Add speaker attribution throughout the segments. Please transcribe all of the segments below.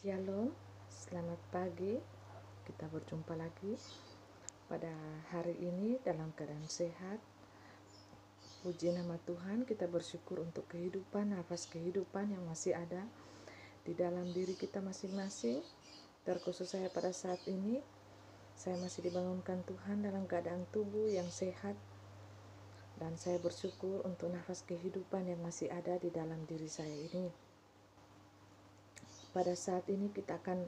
Speaker 1: Shalom, selamat pagi. Kita berjumpa lagi pada hari ini dalam keadaan sehat. Puji nama Tuhan, kita bersyukur untuk kehidupan, nafas kehidupan yang masih ada di dalam diri kita masing-masing. Terkhusus saya pada saat ini, saya masih dibangunkan Tuhan dalam keadaan tubuh yang sehat. Dan saya bersyukur untuk nafas kehidupan yang masih ada di dalam diri saya ini. Pada saat ini kita akan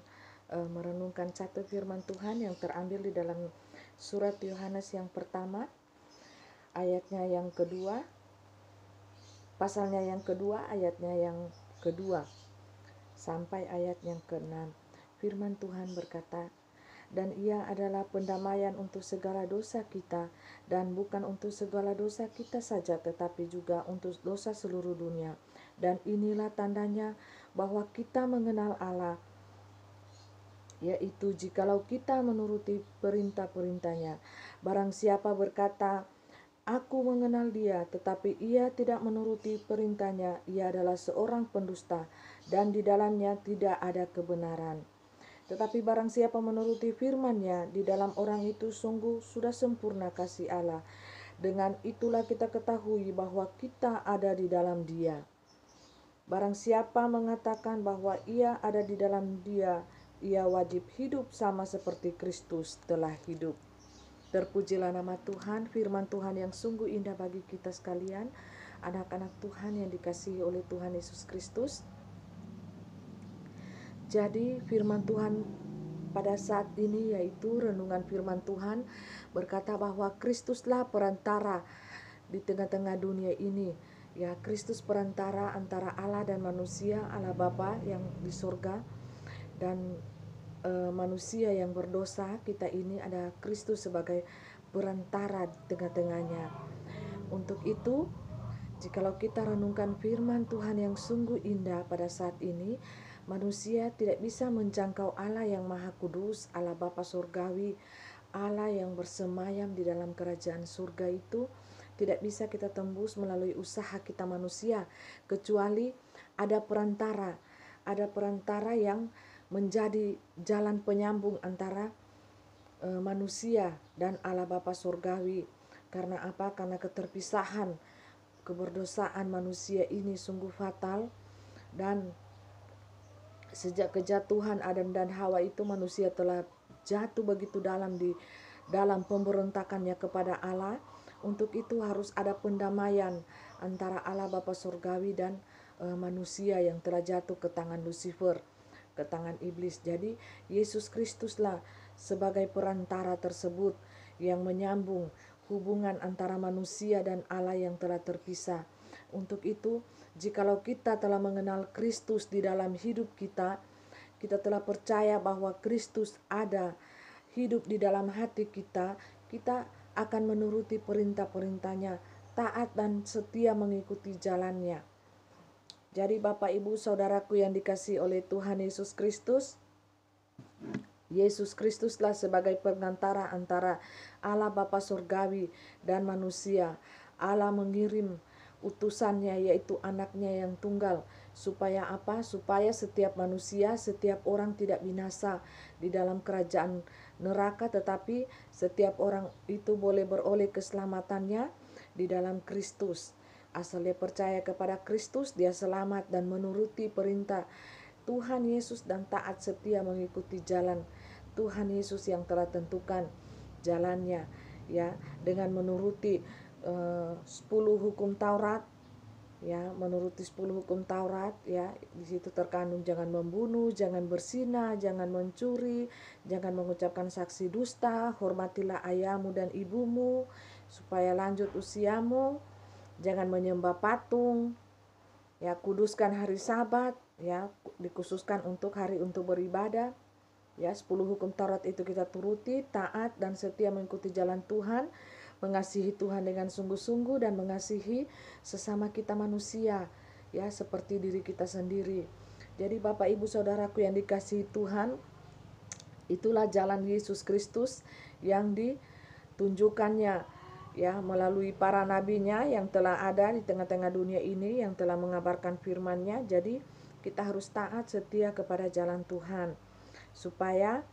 Speaker 1: merenungkan satu firman Tuhan yang terambil di dalam surat Yohanes yang pertama, ayatnya yang kedua, pasalnya yang kedua, ayatnya yang kedua, sampai ayat yang keenam. Firman Tuhan berkata, "Dan ia adalah pendamaian untuk segala dosa kita, dan bukan untuk segala dosa kita saja, tetapi juga untuk dosa seluruh dunia. Dan inilah tandanya bahwa kita mengenal Allah, yaitu jikalau kita menuruti perintah-perintahnya. Barang siapa berkata, 'Aku mengenal Dia,' tetapi ia tidak menuruti perintahnya, ia adalah seorang pendusta, dan di dalamnya tidak ada kebenaran. Tetapi barang siapa menuruti firman-Nya, di dalam orang itu sungguh sudah sempurna kasih Allah. Dengan itulah kita ketahui bahwa kita ada di dalam Dia. Barang siapa mengatakan bahwa ia ada di dalam Dia, ia wajib hidup sama seperti Kristus telah hidup." Terpujilah nama Tuhan, firman Tuhan yang sungguh indah bagi kita sekalian, anak-anak Tuhan yang dikasihi oleh Tuhan Yesus Kristus. Jadi firman Tuhan pada saat ini yaitu renungan firman Tuhan berkata bahwa Kristuslah perantara di tengah-tengah dunia ini. Ya, Kristus perantara antara Allah dan manusia, Allah Bapa yang di surga dan manusia yang berdosa. Kita ini ada Kristus sebagai perantara di tengah-tengahnya. Untuk itu, jikalau kita renungkan firman Tuhan yang sungguh indah pada saat ini, manusia tidak bisa menjangkau Allah yang Maha Kudus, Allah Bapa Surgawi, Allah yang bersemayam di dalam kerajaan surga itu tidak bisa kita tembus melalui usaha kita manusia, kecuali ada perantara yang menjadi jalan penyambung antara manusia dan Allah Bapa Surgawi. Karena apa? Karena keterpisahan, keberdosaan manusia ini sungguh fatal, dan sejak kejatuhan Adam dan Hawa itu manusia telah jatuh begitu dalam di dalam pemberontakannya kepada Allah. Untuk itu harus ada pendamaian antara Allah Bapa Surgawi dan manusia yang telah jatuh ke tangan Lucifer, ke tangan iblis. Jadi Yesus Kristuslah sebagai perantara tersebut yang menyambung hubungan antara manusia dan Allah yang telah terpisah. Untuk itu, jikalau kita telah mengenal Kristus di dalam hidup kita, kita telah percaya bahwa Kristus ada hidup di dalam hati kita, kita akan menuruti perintah-perintahnya, taat dan setia mengikuti jalannya. Jadi Bapak Ibu Saudaraku yang dikasihi oleh Tuhan Yesus Kristus, Yesus Kristuslah sebagai perantara antara Allah Bapa Surgawi dan manusia. Allah mengirim utusannya, yaitu anaknya yang tunggal. Supaya apa? Supaya setiap manusia, setiap orang tidak binasa di dalam kerajaan neraka, tetapi setiap orang itu boleh beroleh keselamatannya di dalam Kristus. Asal dia percaya kepada Kristus, dia selamat dan menuruti perintah Tuhan Yesus dan taat setia mengikuti jalan Tuhan Yesus yang telah tentukan jalannya, ya, dengan menuruti 10 hukum Taurat, ya, menuruti 10 hukum Taurat, ya. Di situ terkandung jangan membunuh, jangan berzina, jangan mencuri, jangan mengucapkan saksi dusta, hormatilah ayahmu dan ibumu supaya lanjut usiamu, jangan menyembah patung, ya, kuduskan hari Sabat, ya, dikhususkan untuk hari untuk beribadah. Ya, 10 hukum Taurat itu kita turuti, taat dan setia mengikuti jalan Tuhan, mengasihi Tuhan dengan sungguh-sungguh dan mengasihi sesama kita manusia, ya, seperti diri kita sendiri. Jadi Bapak Ibu Saudaraku yang dikasihi Tuhan, itulah jalan Yesus Kristus yang ditunjukkannya, ya, melalui para nabinya yang telah ada di tengah-tengah dunia ini, yang telah mengabarkan firman-Nya. Jadi kita harus taat setia kepada jalan Tuhan, supaya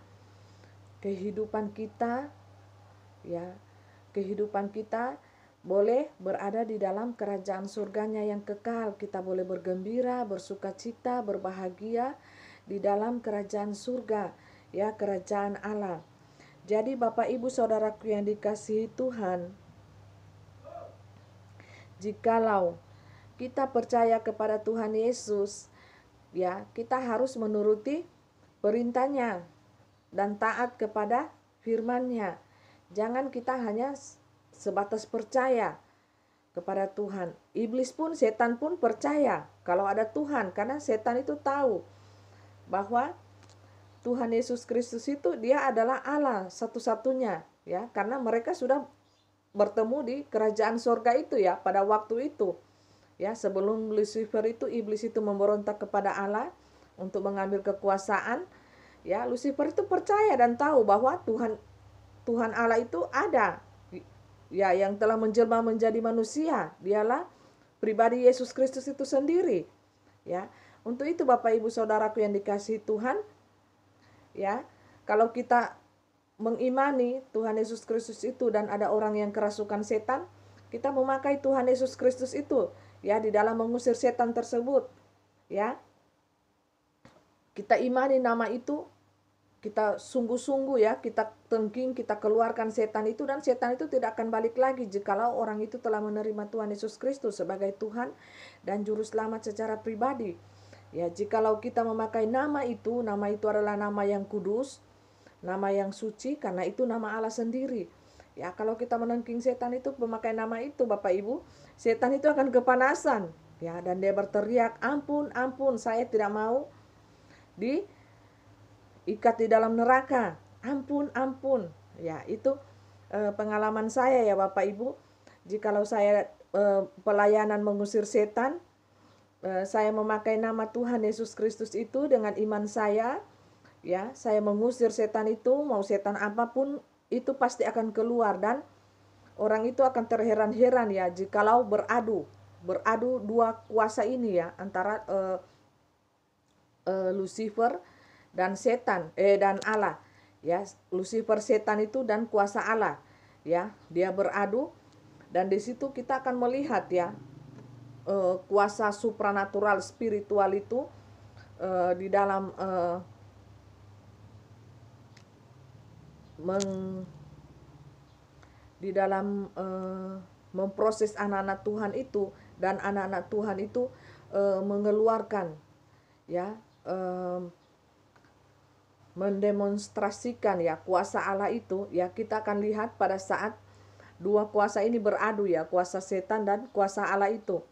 Speaker 1: kehidupan kita boleh berada di dalam kerajaan surganya yang kekal. Kita boleh bergembira, bersukacita, berbahagia di dalam kerajaan surga, kerajaan Allah. Jadi Bapak Ibu Saudaraku yang dikasihi Tuhan, jikalau kita percaya kepada Tuhan Yesus, kita harus menuruti perintahnya dan taat kepada firman-Nya. Jangan kita hanya sebatas percaya kepada Tuhan. Iblis pun, setan pun percaya kalau ada Tuhan, karena setan itu tahu bahwa Tuhan Yesus Kristus itu dia adalah Allah satu-satunya, karena mereka sudah bertemu di kerajaan surga itu pada waktu itu. Sebelum Lucifer itu, iblis itu memberontak kepada Allah untuk mengambil kekuasaan, Lucifer itu percaya dan tahu bahwa Tuhan Allah itu ada, yang telah menjelma menjadi manusia. Dialah pribadi Yesus Kristus itu sendiri. Untuk itu Bapak Ibu Saudaraku yang dikasihi Tuhan, kalau kita mengimani Tuhan Yesus Kristus itu dan ada orang yang kerasukan setan, kita memakai Tuhan Yesus Kristus itu di dalam mengusir setan tersebut. Kita imani nama itu, kita sungguh-sungguh kita tengking, kita keluarkan setan itu, dan setan itu tidak akan balik lagi jikalau orang itu telah menerima Tuhan Yesus Kristus sebagai Tuhan dan Juru Selamat secara pribadi. Jikalau kita memakai nama itu adalah nama yang kudus, nama yang suci, karena itu nama Allah sendiri. Kalau kita menengking setan itu memakai nama itu, Bapak Ibu, setan itu akan kepanasan, dan dia berteriak, ampun, ampun, saya tidak mau diikat di dalam neraka, ampun, ampun. Itu pengalaman saya Bapak Ibu. Jikalau saya pelayanan mengusir setan, saya memakai nama Tuhan Yesus Kristus itu dengan iman saya, saya mengusir setan itu, mau setan apapun itu pasti akan keluar, dan orang itu akan terheran-heran jikalau beradu dua kuasa ini antara Lucifer dan setan dan Allah. Lucifer, setan itu, dan kuasa Allah. Dia beradu, dan di situ kita akan melihat kuasa supranatural spiritual itu di dalam memproses anak-anak Tuhan itu, dan anak-anak Tuhan itu mengeluarkan mendemonstrasikan kuasa Allah itu. Kita akan lihat pada saat dua kuasa ini beradu, kuasa setan dan kuasa Allah itu.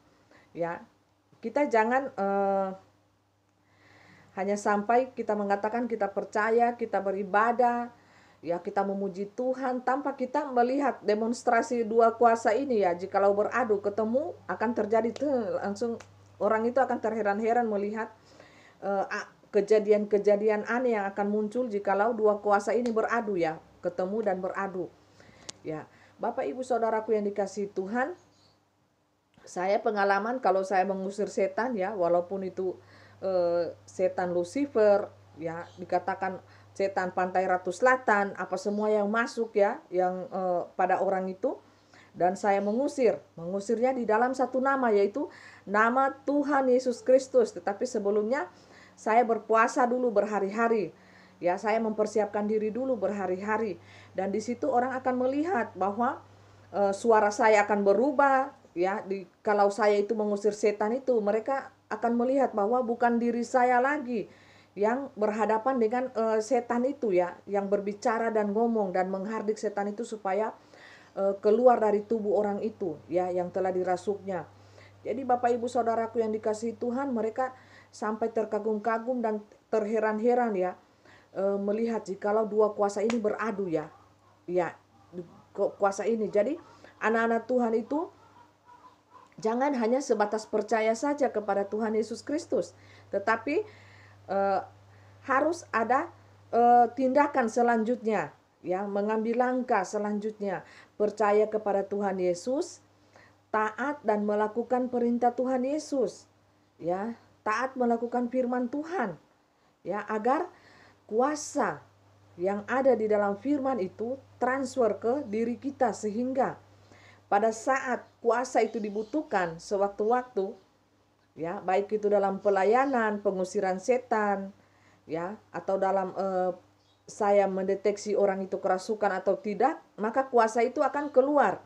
Speaker 1: Kita jangan hanya sampai kita mengatakan kita percaya, kita beribadah, kita memuji Tuhan tanpa kita melihat demonstrasi dua kuasa ini. Jikalau beradu ketemu, akan terjadi langsung orang itu akan terheran-heran melihat kejadian-kejadian aneh yang akan muncul jikalau dua kuasa ini beradu, ketemu dan beradu. Bapak Ibu Saudaraku yang dikasihi Tuhan, saya pengalaman kalau saya mengusir setan, walaupun itu setan Lucifer, dikatakan setan Pantai Ratu Selatan, apa semua yang masuk yang pada orang itu, dan saya mengusirnya di dalam satu nama, yaitu nama Tuhan Yesus Kristus. Tetapi sebelumnya saya berpuasa dulu berhari-hari, saya mempersiapkan diri dulu berhari-hari, dan di situ orang akan melihat bahwa suara saya akan berubah. Kalau saya itu mengusir setan itu, mereka akan melihat bahwa bukan diri saya lagi yang berhadapan dengan setan itu, yang berbicara dan ngomong dan menghardik setan itu supaya keluar dari tubuh orang itu, yang telah dirasuknya. Jadi Bapak Ibu Saudaraku yang dikasihi Tuhan, mereka sampai terkagum-kagum dan terheran-heran melihat jikalau dua kuasa ini beradu, kuasa ini. Jadi anak-anak Tuhan itu jangan hanya sebatas percaya saja kepada Tuhan Yesus Kristus, tetapi harus ada tindakan selanjutnya, mengambil langkah selanjutnya, percaya kepada Tuhan Yesus, taat dan melakukan perintah Tuhan Yesus, taat melakukan firman Tuhan. Ya, agar kuasa yang ada di dalam firman itu transfer ke diri kita, sehingga pada saat kuasa itu dibutuhkan sewaktu-waktu, ya, baik itu dalam pelayanan, pengusiran setan, ya, atau dalam saya mendeteksi orang itu kerasukan atau tidak, maka kuasa itu akan keluar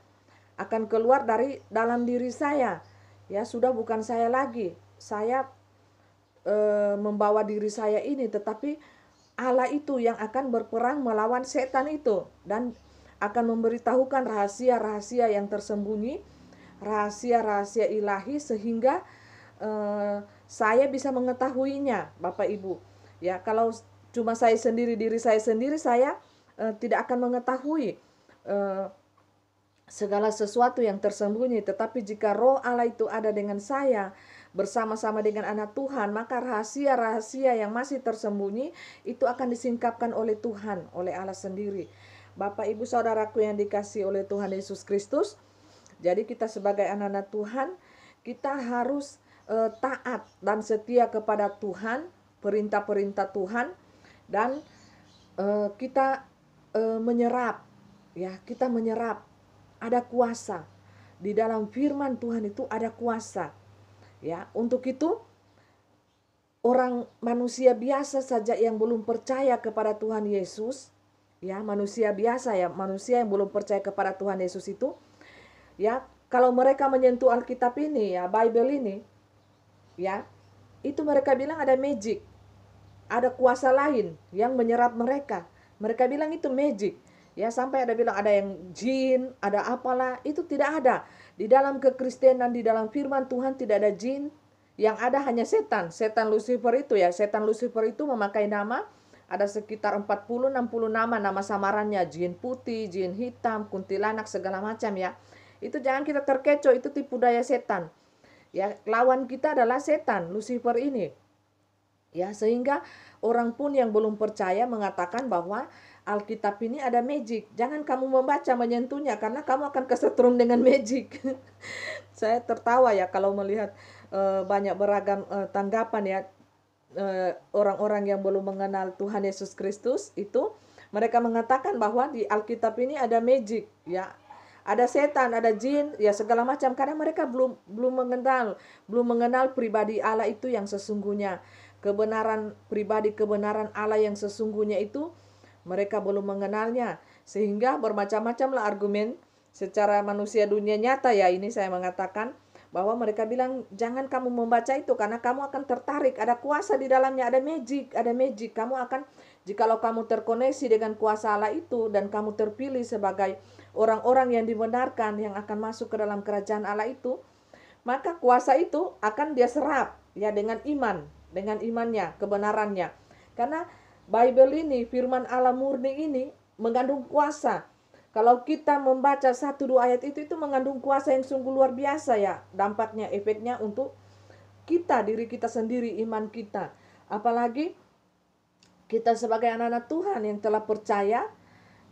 Speaker 1: dari dalam diri saya. Ya, sudah bukan saya lagi. Saya membawa diri saya ini, tetapi Allah itu yang akan berperang melawan setan itu, dan akan memberitahukan rahasia-rahasia yang tersembunyi, rahasia-rahasia ilahi, sehingga saya bisa mengetahuinya, Bapak Ibu. Ya, kalau cuma diri saya sendiri, saya tidak akan mengetahui segala sesuatu yang tersembunyi. Tetapi jika Roh Allah itu ada dengan saya, bersama-sama dengan anak Tuhan, maka rahasia-rahasia yang masih tersembunyi itu akan disingkapkan oleh Tuhan, oleh Allah sendiri. Bapak, Ibu, Saudaraku yang dikasihi oleh Tuhan Yesus Kristus, jadi kita sebagai anak-anak Tuhan, kita harus taat dan setia kepada Tuhan, perintah-perintah Tuhan, dan kita menyerap, ya, kita menyerap. Ada kuasa di dalam firman Tuhan, itu ada kuasa. Ya, untuk itu orang manusia biasa saja yang belum percaya kepada Tuhan Yesus, ya, manusia biasa, ya, manusia yang belum percaya kepada Tuhan Yesus itu, ya, kalau mereka menyentuh Alkitab ini, ya, Bible ini, ya, itu mereka bilang ada magic, ada kuasa lain yang menyerap mereka. Mereka bilang itu magic. Ya, sampai ada bilang ada yang jin, ada apalah, itu tidak ada. Di dalam kekristenan, di dalam firman Tuhan tidak ada jin, yang ada hanya setan. Setan Lucifer itu, ya, setan Lucifer itu memakai nama, ada sekitar 40-60 nama samarannya, jin putih, jin hitam, kuntilanak, segala macam, ya. Itu jangan kita terkecoh, itu tipu daya setan. Ya, lawan kita adalah setan Lucifer ini. Ya, sehingga orang pun yang belum percaya mengatakan bahwa Alkitab ini ada magic. Jangan kamu membaca, menyentuhnya, karena kamu akan kesetrum dengan magic. Saya tertawa, ya, kalau melihat banyak beragam tanggapan, ya, orang-orang yang belum mengenal Tuhan Yesus Kristus itu, mereka mengatakan bahwa di Alkitab ini ada magic, ya, ada setan, ada jin, ya, segala macam, karena mereka belum mengenal pribadi Allah itu yang sesungguhnya. Kebenaran pribadi, kebenaran Allah yang sesungguhnya itu mereka belum mengenalnya, sehingga bermacam-macamlah argumen secara manusia dunia nyata, ya, ini saya mengatakan bahwa mereka bilang jangan kamu membaca itu karena kamu akan tertarik, ada kuasa di dalamnya, ada magic, kamu akan, jikalau kamu terkoneksi dengan kuasa Allah itu dan kamu terpilih sebagai orang-orang yang dibenarkan yang akan masuk ke dalam kerajaan Allah itu, maka kuasa itu akan dia serap, ya, dengan imannya, kebenarannya. Karena Bible ini, firman Allah murni ini mengandung kuasa. Kalau kita membaca 1-2 ayat itu mengandung kuasa yang sungguh luar biasa, ya, dampaknya, efeknya untuk kita, diri kita sendiri, iman kita. Apalagi kita sebagai anak-anak Tuhan yang telah percaya,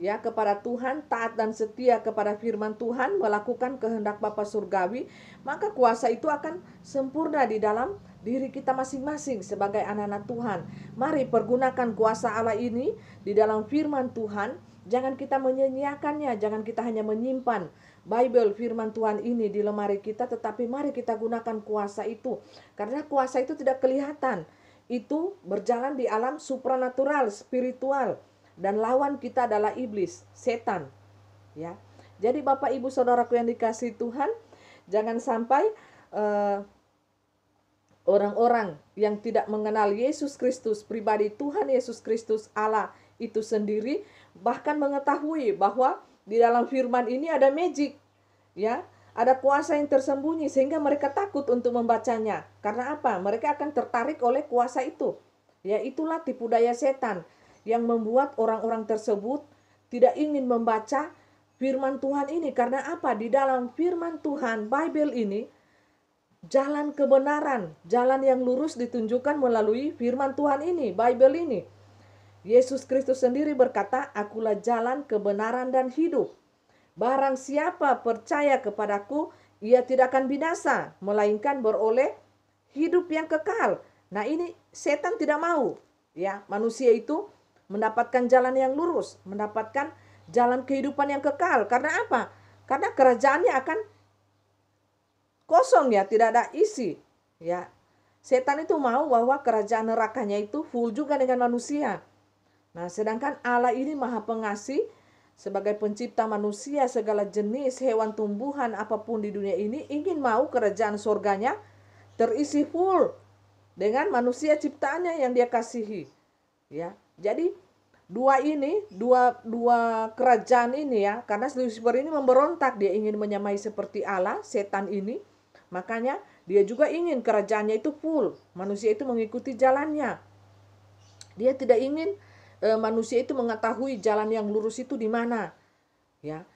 Speaker 1: ya, kepada Tuhan, taat dan setia kepada firman Tuhan, melakukan kehendak Bapa surgawi, maka kuasa itu akan sempurna di dalam diri kita masing-masing sebagai anak-anak Tuhan. Mari pergunakan kuasa Allah ini di dalam firman Tuhan. Jangan kita menyia-nyiakannya, jangan kita hanya menyimpan Bible, firman Tuhan ini di lemari kita, tetapi mari kita gunakan kuasa itu. Karena kuasa itu tidak kelihatan. Itu berjalan di alam supranatural, spiritual. Dan lawan kita adalah iblis, setan. Ya. Jadi Bapak Ibu Saudaraku yang dikasihi Tuhan, jangan sampai orang-orang yang tidak mengenal Yesus Kristus, pribadi Tuhan Yesus Kristus Allah itu sendiri, bahkan mengetahui bahwa di dalam firman ini ada magic, ya, ada kuasa yang tersembunyi, sehingga mereka takut untuk membacanya. Karena apa? Mereka akan tertarik oleh kuasa itu. Ya, itulah tipu daya setan yang membuat orang-orang tersebut tidak ingin membaca firman Tuhan ini. Karena apa? Di dalam firman Tuhan, Bible ini, jalan kebenaran, jalan yang lurus ditunjukkan melalui firman Tuhan ini, Bible ini. Yesus Kristus sendiri berkata, "Akulah jalan, kebenaran, dan hidup. Barang siapa percaya kepadaku, ia tidak akan binasa, melainkan beroleh hidup yang kekal. Nah, ini setan tidak mau, ya, manusia itu mendapatkan jalan yang lurus, mendapatkan jalan kehidupan yang kekal. Karena apa? Karena kerajaannya akan kosong, ya, tidak ada isi, ya. Setan itu mau bahwa kerajaan nerakanya itu full juga dengan manusia. Nah, sedangkan Allah ini Maha Pengasih, sebagai pencipta manusia, segala jenis hewan, tumbuhan, apapun di dunia ini, ingin mau kerajaan surganya terisi full dengan manusia ciptaannya yang dia kasihi. Ya, jadi dua kerajaan ini, ya, karena Lucifer ini memberontak, dia ingin menyamai seperti Allah, setan ini, makanya dia juga ingin kerajaannya itu full, manusia itu mengikuti jalannya. Dia tidak ingin manusia itu mengetahui jalan yang lurus itu di mana, ya.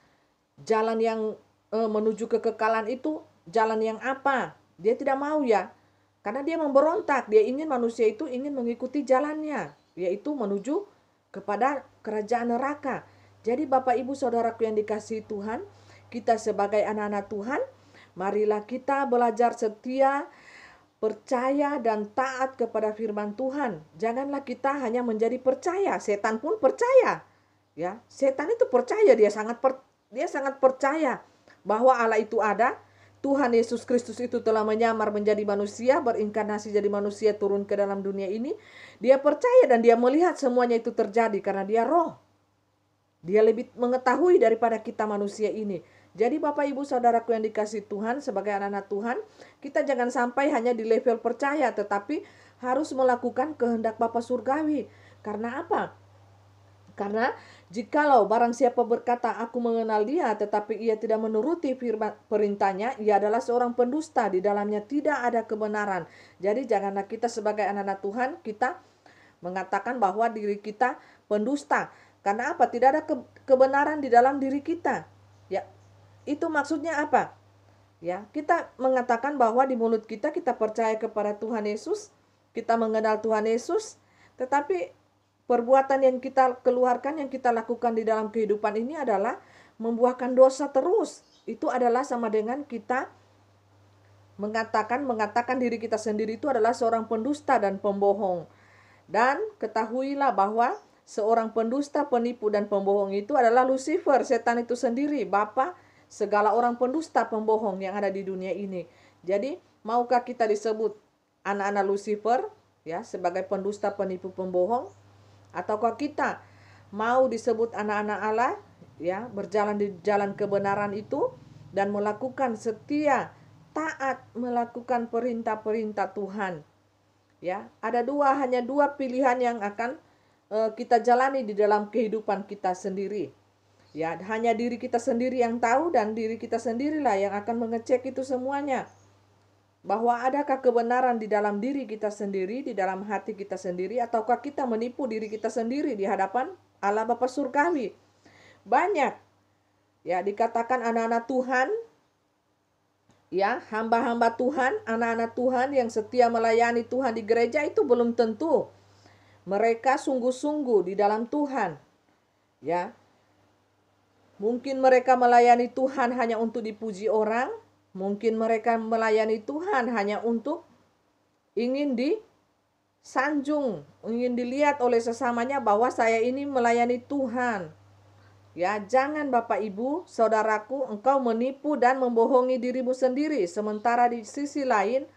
Speaker 1: Jalan yang menuju kekekalan itu jalan yang apa? Dia tidak mau, ya. Karena dia memberontak, dia ingin manusia itu ingin mengikuti jalannya, yaitu menuju kepada kerajaan neraka. Jadi Bapak Ibu Saudaraku yang dikasihi Tuhan, kita sebagai anak-anak Tuhan, marilah kita belajar setia, percaya dan taat kepada firman Tuhan. Janganlah kita hanya menjadi percaya, setan pun percaya. Ya, setan itu percaya, dia sangat percaya bahwa Allah itu ada. Tuhan Yesus Kristus itu telah menyamar menjadi manusia, berinkarnasi jadi manusia, turun ke dalam dunia ini. Dia percaya dan dia melihat semuanya itu terjadi karena dia roh. Dia lebih mengetahui daripada kita manusia ini. Jadi Bapak Ibu Saudaraku yang dikasihi Tuhan, sebagai anak-anak Tuhan, kita jangan sampai hanya di level percaya, tetapi harus melakukan kehendak Bapa Surgawi. Karena apa? Karena jikalau barang siapa berkata aku mengenal dia, tetapi ia tidak menuruti firman perintahnya, ia adalah seorang pendusta, di dalamnya tidak ada kebenaran. Jadi janganlah kita sebagai anak-anak Tuhan, kita mengatakan bahwa diri kita pendusta. Karena apa? Tidak ada kebenaran di dalam diri kita. Ya, itu maksudnya apa? Ya, kita mengatakan bahwa di mulut kita percaya kepada Tuhan Yesus, kita mengenal Tuhan Yesus, tetapi perbuatan yang kita keluarkan, yang kita lakukan di dalam kehidupan ini adalah membuahkan dosa terus. Itu adalah sama dengan kita mengatakan diri kita sendiri itu adalah seorang pendusta dan pembohong. Dan ketahuilah bahwa seorang pendusta, penipu, dan pembohong itu adalah Lucifer, setan itu sendiri, bapa segala orang pendusta, pembohong yang ada di dunia ini. Jadi, maukah kita disebut anak-anak Lucifer, ya, sebagai pendusta, penipu, pembohong? Ataukah kita mau disebut anak-anak Allah, ya, berjalan di jalan kebenaran itu dan melakukan setia, taat, melakukan perintah-perintah Tuhan? Ya, ada hanya dua pilihan yang akan kita jalani di dalam kehidupan kita sendiri. Ya, hanya diri kita sendiri yang tahu, dan diri kita sendirilah yang akan mengecek itu semuanya. Bahwa adakah kebenaran di dalam diri kita sendiri, di dalam hati kita sendiri, ataukah kita menipu diri kita sendiri di hadapan Allah Bapa Surgawi. Banyak, ya, dikatakan anak-anak Tuhan, ya, hamba-hamba Tuhan, anak-anak Tuhan yang setia melayani Tuhan di gereja itu belum tentu mereka sungguh-sungguh di dalam Tuhan. Ya, mungkin mereka melayani Tuhan hanya untuk dipuji orang, mungkin mereka melayani Tuhan hanya untuk ingin disanjung, ingin dilihat oleh sesamanya bahwa saya ini melayani Tuhan. Ya, jangan Bapak Ibu, Saudaraku, engkau menipu dan membohongi dirimu sendiri, sementara di sisi lain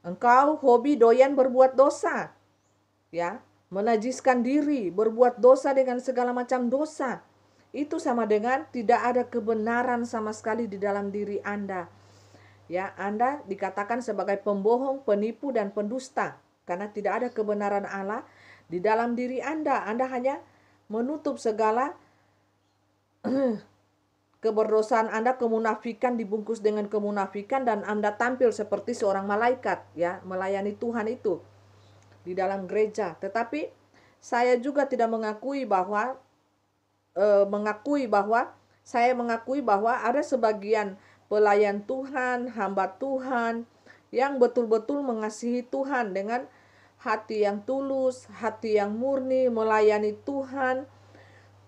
Speaker 1: engkau hobi doyan berbuat dosa. Ya, menajiskan diri, berbuat dosa dengan segala macam dosa. Itu sama dengan tidak ada kebenaran sama sekali di dalam diri Anda. Ya, Anda dikatakan sebagai pembohong, penipu, dan pendusta karena tidak ada kebenaran Allah di dalam diri Anda. Anda hanya menutup segala keberdosaan Anda, kemunafikan, dibungkus dengan kemunafikan, dan Anda tampil seperti seorang malaikat, ya, melayani Tuhan itu di dalam gereja. Tetapi saya juga tidak mengakui bahwa saya mengakui bahwa ada sebagian pelayan Tuhan, hamba Tuhan yang betul-betul mengasihi Tuhan dengan hati yang tulus, hati yang murni, melayani Tuhan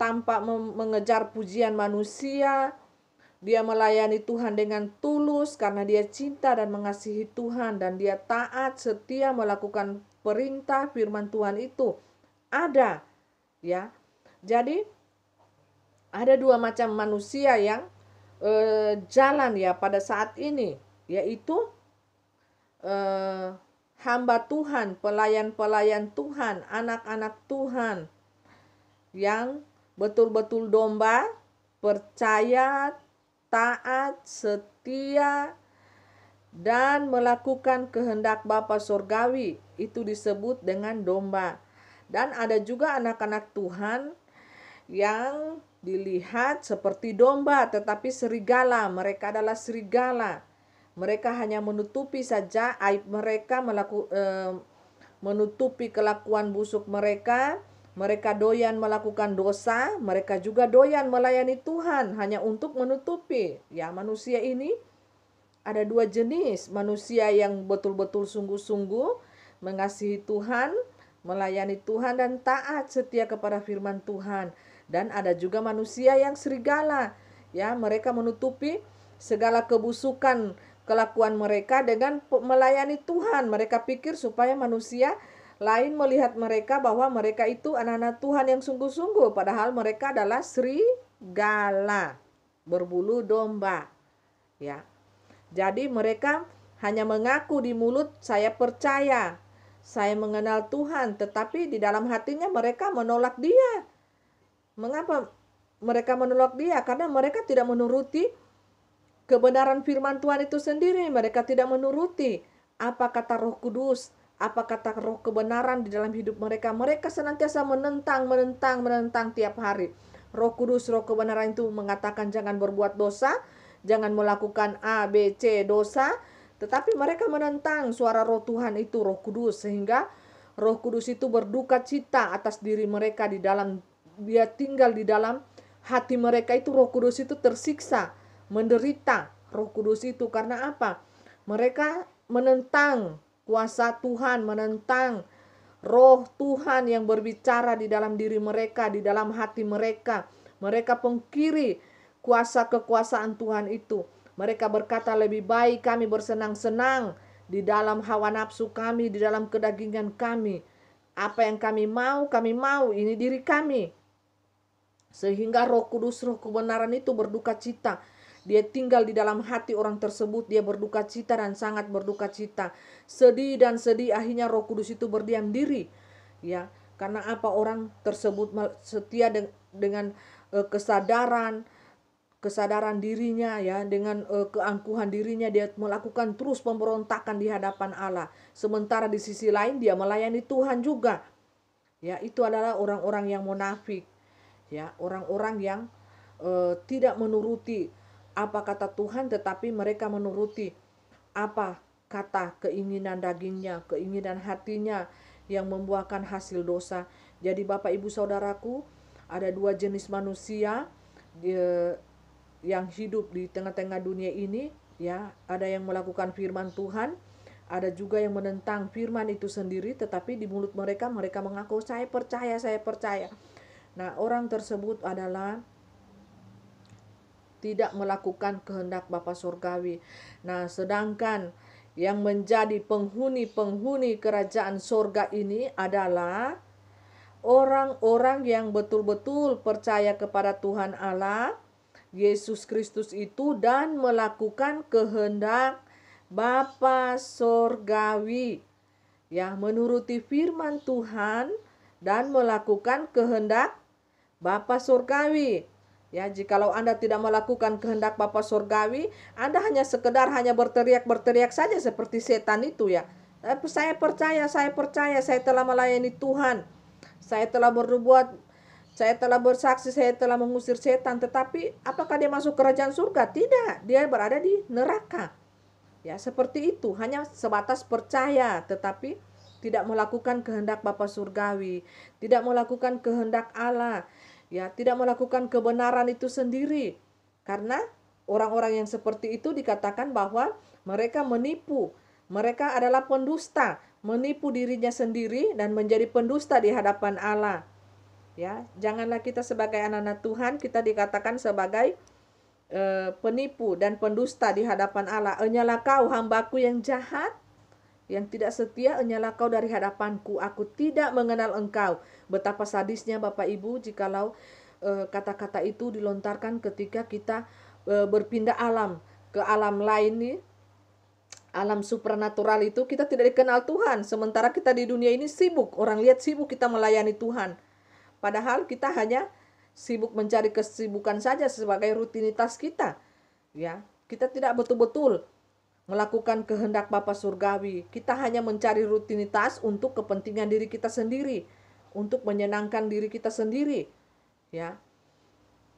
Speaker 1: tanpa mengejar pujian manusia, Dia melayani Tuhan dengan tulus karena dia cinta dan mengasihi Tuhan, dan dia taat setia melakukan perintah firman Tuhan itu. Ada, ya. Jadi ada dua macam manusia yang jalan ya pada saat ini, yaitu hamba Tuhan, pelayan-pelayan Tuhan, anak-anak Tuhan yang betul-betul domba, percaya, taat, setia, dan melakukan kehendak Bapa Surgawi. Itu disebut dengan domba. Dan ada juga anak-anak Tuhan yang dilihat seperti domba tetapi serigala. Mereka adalah serigala. Mereka hanya menutupi saja aib mereka, menutupi kelakuan busuk mereka. Mereka doyan melakukan dosa, mereka juga doyan melayani Tuhan hanya untuk menutupi. Ya, manusia ini ada dua jenis. Manusia yang betul-betul sungguh-sungguh mengasihi Tuhan, melayani Tuhan, dan taat setia kepada firman Tuhan. Dan ada juga manusia yang serigala. Ya, mereka menutupi segala kebusukan kelakuan mereka dengan melayani Tuhan. Mereka pikir supaya manusia lain melihat mereka bahwa mereka itu anak-anak Tuhan yang sungguh-sungguh, padahal mereka adalah serigala, berbulu domba. Ya. Jadi mereka hanya mengaku di mulut, saya percaya, saya mengenal Tuhan, tetapi di dalam hatinya mereka menolak Dia. Mengapa mereka menolak Dia? Karena mereka tidak menuruti kebenaran firman Tuhan itu sendiri. Mereka tidak menuruti apa kata Roh Kudus, apa kata roh kebenaran di dalam hidup mereka. Mereka senantiasa menentang tiap hari. Roh Kudus, roh kebenaran itu mengatakan jangan berbuat dosa, jangan melakukan A, B, C dosa. Tetapi mereka menentang suara roh Tuhan itu, Roh Kudus. Sehingga Roh Kudus itu berduka cita atas diri mereka di dalam, dia tinggal di dalam hati mereka itu. Roh Kudus itu tersiksa, menderita. Roh Kudus itu karena apa? Mereka menentang kuasa Tuhan, menentang roh Tuhan yang berbicara di dalam diri mereka, di dalam hati mereka. Mereka pungkiri kuasa kekuasaan Tuhan itu. Mereka berkata lebih baik kami bersenang-senang di dalam hawa nafsu kami, di dalam kedagingan kami. Apa yang kami mau, ini diri kami. Sehingga Roh Kudus, roh kebenaran itu berduka cita. Dia tinggal di dalam hati orang tersebut, dia berduka cita dan sangat berduka cita. Sedih dan sedih, akhirnya Roh Kudus itu berdiam diri. Ya, karena apa? Orang tersebut setia dengan kesadaran dirinya, ya, dengan keangkuhan dirinya, dia melakukan terus pemberontakan di hadapan Allah. Sementara di sisi lain dia melayani Tuhan juga. Ya, itu adalah orang-orang yang munafik. Ya, orang-orang yang tidak menuruti apa kata Tuhan, tetapi mereka menuruti apa kata keinginan dagingnya, keinginan hatinya yang membuahkan hasil dosa. Jadi Bapak Ibu Saudaraku, ada dua jenis manusia yang hidup di tengah-tengah dunia ini. Ya, ada yang melakukan firman Tuhan, ada juga yang menentang firman itu sendiri, tetapi di mulut mereka mengaku saya percaya. Nah, orang tersebut adalah tidak melakukan kehendak Bapa Surgawi. Nah, sedangkan yang menjadi penghuni kerajaan surga ini adalah orang-orang yang betul-betul percaya kepada Tuhan Allah, Yesus Kristus itu, dan melakukan kehendak Bapa Surgawi. Ya, menuruti firman Tuhan dan melakukan kehendak Bapa Surgawi. Ya, jikalau Anda tidak melakukan kehendak Bapa Surgawi, Anda hanya sekedar berteriak saja seperti setan itu, ya. Saya percaya, saya telah melayani Tuhan. Saya telah bersaksi, saya telah mengusir setan. Tetapi apakah dia masuk kerajaan surga? Tidak, dia berada di neraka. Ya, seperti itu, hanya sebatas percaya tetapi tidak melakukan kehendak Bapa Surgawi, tidak melakukan kehendak Allah. Ya, tidak melakukan kebenaran itu sendiri. Karena orang-orang yang seperti itu dikatakan bahwa mereka menipu. Mereka adalah pendusta, menipu dirinya sendiri dan menjadi pendusta di hadapan Allah. Ya, janganlah kita sebagai anak-anak Tuhan, kita dikatakan sebagai penipu dan pendusta di hadapan Allah. Enyalah kau hambaku yang jahat, yang tidak setia, enyalah kau dari hadapanku. Aku tidak mengenal engkau. Betapa sadisnya Bapak Ibu jikalau kata-kata itu dilontarkan ketika kita berpindah alam ke alam lain nih, alam supranatural itu kita tidak dikenal Tuhan. Sementara kita di dunia ini sibuk, orang lihat sibuk kita melayani Tuhan. Padahal kita hanya sibuk mencari kesibukan saja sebagai rutinitas kita. Ya, kita tidak betul-betul melakukan kehendak Bapa Surgawi. Kita hanya mencari rutinitas untuk kepentingan diri kita sendiri, untuk menyenangkan diri kita sendiri. Ya,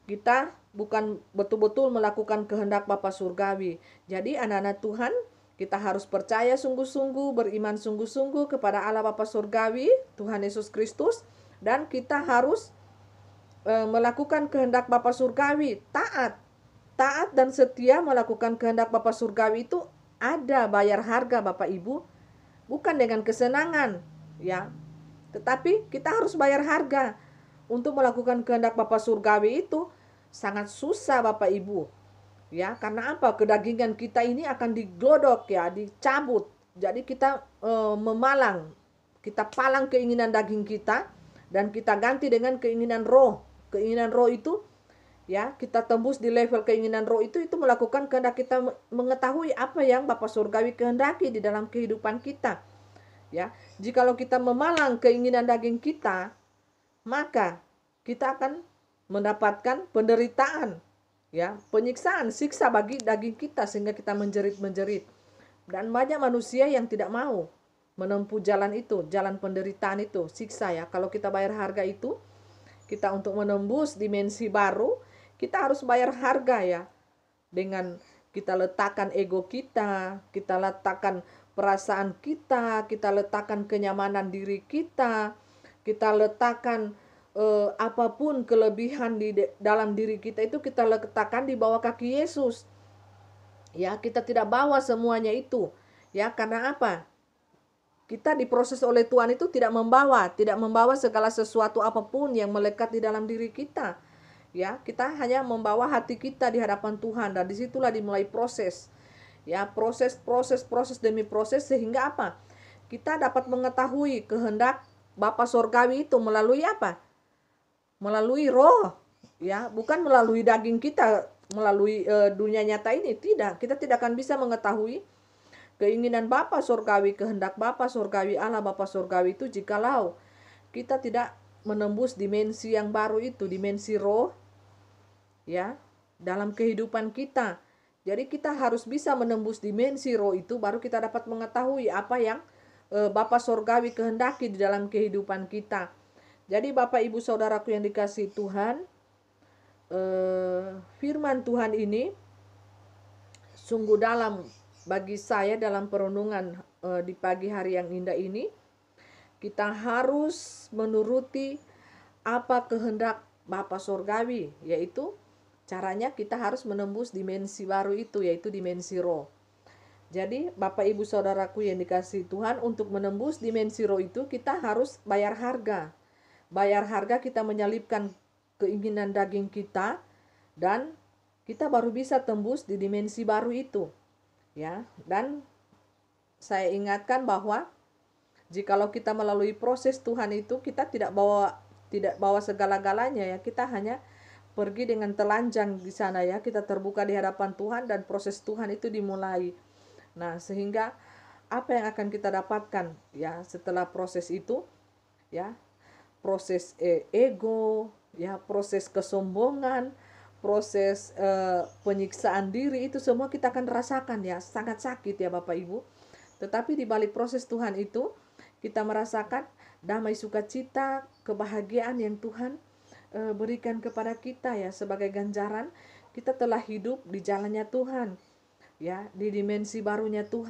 Speaker 1: kita bukan betul-betul melakukan kehendak Bapa Surgawi. Jadi anak-anak Tuhan, kita harus percaya sungguh-sungguh, beriman sungguh-sungguh kepada Allah Bapa Surgawi, Tuhan Yesus Kristus, dan kita harus melakukan kehendak Bapa Surgawi, taat dan setia melakukan kehendak Bapa Surgawi itu ada bayar harga Bapak Ibu, bukan dengan kesenangan, ya. Tetapi kita harus bayar harga. Untuk melakukan kehendak Bapa Surgawi itu sangat susah Bapak Ibu. Ya, karena apa? Kedagingan kita ini akan diglodok ya, dicabut. Jadi kita memalang, kita palang keinginan daging kita dan kita ganti dengan keinginan roh. Keinginan roh itu ya, kita tembus di level keinginan roh itu melakukan kehendak kita, mengetahui apa yang Bapa Surgawi kehendaki di dalam kehidupan kita. Ya, jikalau kita memalang keinginan daging kita, maka kita akan mendapatkan penderitaan, ya, penyiksaan, siksa bagi daging kita sehingga kita menjerit-menjerit. Dan banyak manusia yang tidak mau menempuh jalan itu, jalan penderitaan itu, siksa ya. Kalau kita bayar harga itu, kita untuk menembus dimensi baru, kita harus bayar harga ya. Dengan kita letakkan ego kita letakkan perasaan kita letakkan kenyamanan diri kita letakkan apapun kelebihan di dalam diri kita itu kita letakkan di bawah kaki Yesus. Ya, kita tidak bawa semuanya itu. Ya, karena apa? Kita diproses oleh Tuhan itu tidak membawa segala sesuatu apapun yang melekat di dalam diri kita. Ya, kita hanya membawa hati kita di hadapan Tuhan, dan disitulah dimulai proses. Ya, proses demi proses, sehingga apa? Kita dapat mengetahui kehendak Bapa Surgawi itu melalui apa? Melalui roh, ya, bukan melalui daging kita, melalui dunia nyata ini. Tidak, kita tidak akan bisa mengetahui keinginan Bapa Surgawi, kehendak Bapa Surgawi, Allah Bapa Surgawi itu jikalau kita tidak menembus dimensi yang baru itu, dimensi roh, ya, dalam kehidupan kita. Jadi kita harus bisa menembus dimensi roh itu, baru kita dapat mengetahui apa yang Bapa Surgawi kehendaki di dalam kehidupan kita. Jadi Bapak Ibu Saudaraku yang dikasihi Tuhan, firman Tuhan ini sungguh dalam bagi saya dalam perenungan di pagi hari yang indah ini. Kita harus menuruti apa kehendak Bapa Surgawi, yaitu caranya kita harus menembus dimensi baru itu, yaitu dimensi roh. Jadi Bapak Ibu Saudaraku yang dikasihi Tuhan, untuk menembus dimensi roh itu kita harus bayar harga. Bayar harga, kita menyalipkan keinginan daging kita, dan kita baru bisa tembus di dimensi baru itu. Ya, dan saya ingatkan bahwa jikalau kita melalui proses Tuhan itu, kita tidak bawa segala-galanya ya. Kita hanya pergi dengan telanjang di sana ya. Kita terbuka di hadapan Tuhan dan proses Tuhan itu dimulai. Nah, sehingga apa yang akan kita dapatkan ya setelah proses itu ya? Proses ego, ya, proses kesombongan, proses penyiksaan diri, itu semua kita akan rasakan ya, sangat sakit ya Bapak Ibu. Tetapi di balik proses Tuhan itu, kita merasakan damai sukacita, kebahagiaan yang Tuhan berikan kepada kita ya, sebagai ganjaran kita telah hidup di jalannya Tuhan, ya, di dimensi barunya Tuhan.